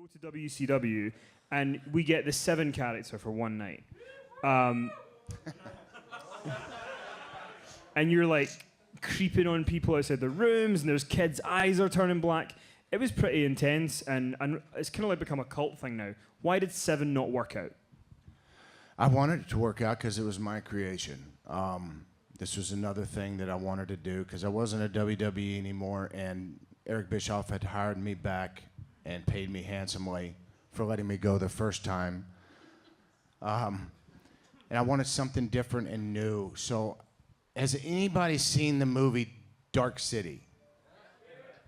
go to WCW and we get the 7 character for one night. And you're like creeping on people outside the rooms, and there's kids' eyes are turning black. It was pretty intense, and it's kind of like become a cult thing now. Why did 7 not work out? I wanted it to work out because it was my creation. This was another thing that I wanted to do because I wasn't at WWE anymore, and Eric Bischoff had hired me back and paid me handsomely for letting me go the first time. And I wanted something different and new. So has anybody seen the movie Dark City?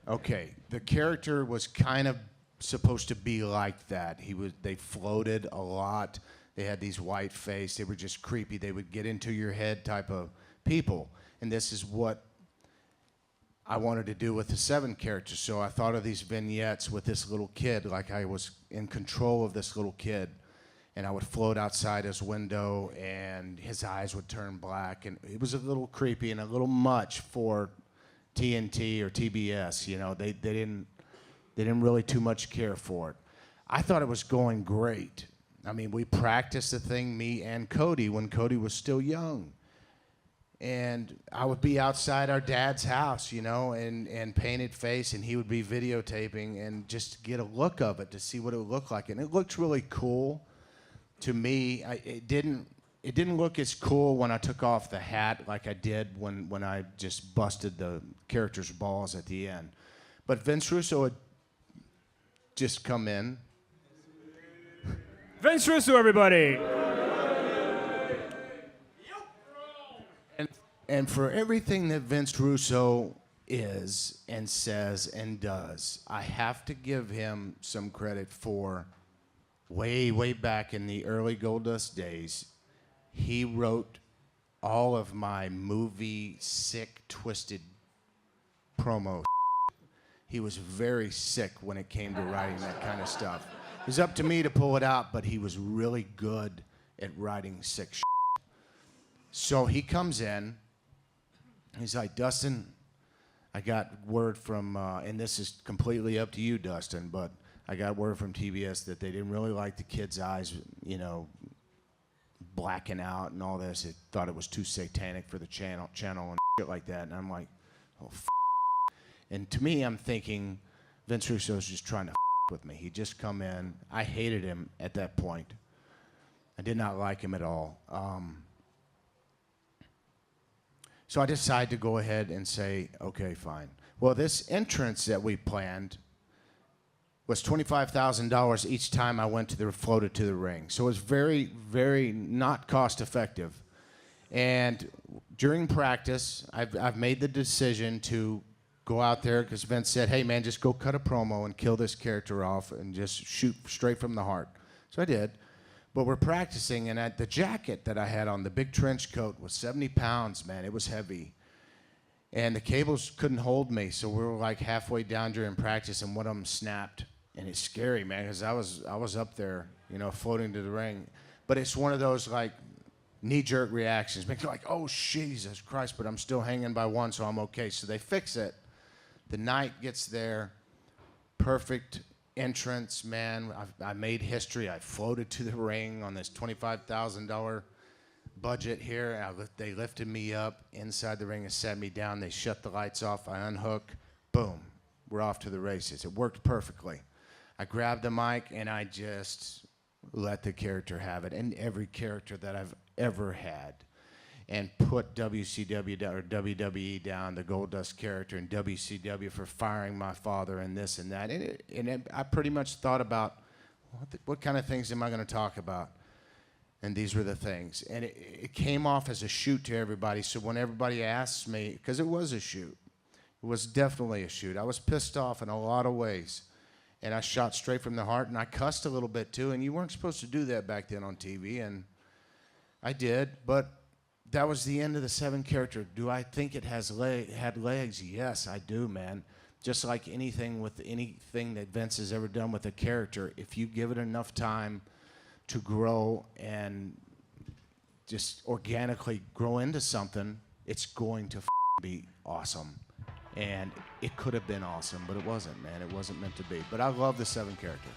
Okay, the character was kind of supposed to be like that. They floated a lot. They had these white face. They were just creepy. They would get into your head type of people. And this is what I wanted to do with the 7 characters. So I thought of these vignettes with this little kid, like I was in control of this little kid. And I would float outside his window, and his eyes would turn black. And it was a little creepy and a little much for TNT or TBS. You know, they didn't really too much care for it. I thought it was going great. I mean, we practiced the thing, me and Cody, when Cody was still young. And I would be outside our dad's house, you know, and painted face, and he would be videotaping and just get a look of it to see what it would look like. And it looked really cool to me. It didn't look as cool when I took off the hat like I did when I just busted the character's balls at the end. But Vince Russo had just come in. Vince Russo, everybody! And for everything that Vince Russo is and says and does, I have to give him some credit for way back in the early Goldust days. He wrote all of my movie sick, twisted promo. He was very sick when it came to writing that kind of stuff. It was up to me to pull it out, but he was really good at writing sick shit. So he comes in. He's like, Dustin, I got word from, and this is completely up to you, Dustin, but I got word from TBS that they didn't really like the kids' eyes, you know, blacking out and all this. They thought it was too satanic for the channel and shit like that. And I'm like, oh, f***. And to me, I'm thinking Vince Russo's just trying to f*** with me. He just come in. I hated him at that point. I did not like him at all. So I decided to go ahead and say, okay, fine. Well, this entrance that we planned was $25,000 each time I floated to the ring. So it was very, very not cost effective. And during practice, I've made the decision to go out there because Vince said, hey, man, just go cut a promo and kill this character off and just shoot straight from the heart. So I did. But we're practicing, and the jacket that I had on, the big trench coat, was 70 pounds, man. It was heavy. And the cables couldn't hold me, so we were like halfway down during practice, and one of them snapped. And it's scary, man, because I was up there, you know, floating to the ring. But it's one of those, like, knee-jerk reactions. Makes you like, oh, Jesus Christ, but I'm still hanging by one, so I'm okay. So they fix it. The night gets there, perfect entrance, man. I made history. I floated to the ring on this $25,000 budget here. They lifted me up inside the ring and set me down. They shut the lights off. I unhook. Boom. We're off to the races. It worked perfectly. I grabbed the mic and I just let the character have it, and every character that I've ever had, and put WCW or WWE down, the Goldust character, and WCW for firing my father and this and that. And I pretty much thought about what kind of things am I going to talk about? And these were the things. And it came off as a shoot to everybody. So when everybody asks me, because it was a shoot, it was definitely a shoot. I was pissed off in a lot of ways. And I shot straight from the heart, and I cussed a little bit too. And you weren't supposed to do that back then on TV, and I did. But that was the end of the 7 character. Do I think it had legs? Yes, I do, man. Just like anything that Vince has ever done with a character, if you give it enough time to grow and just organically grow into something, it's going to be awesome. And it could have been awesome, but it wasn't, man. It wasn't meant to be. But I love the 7 character.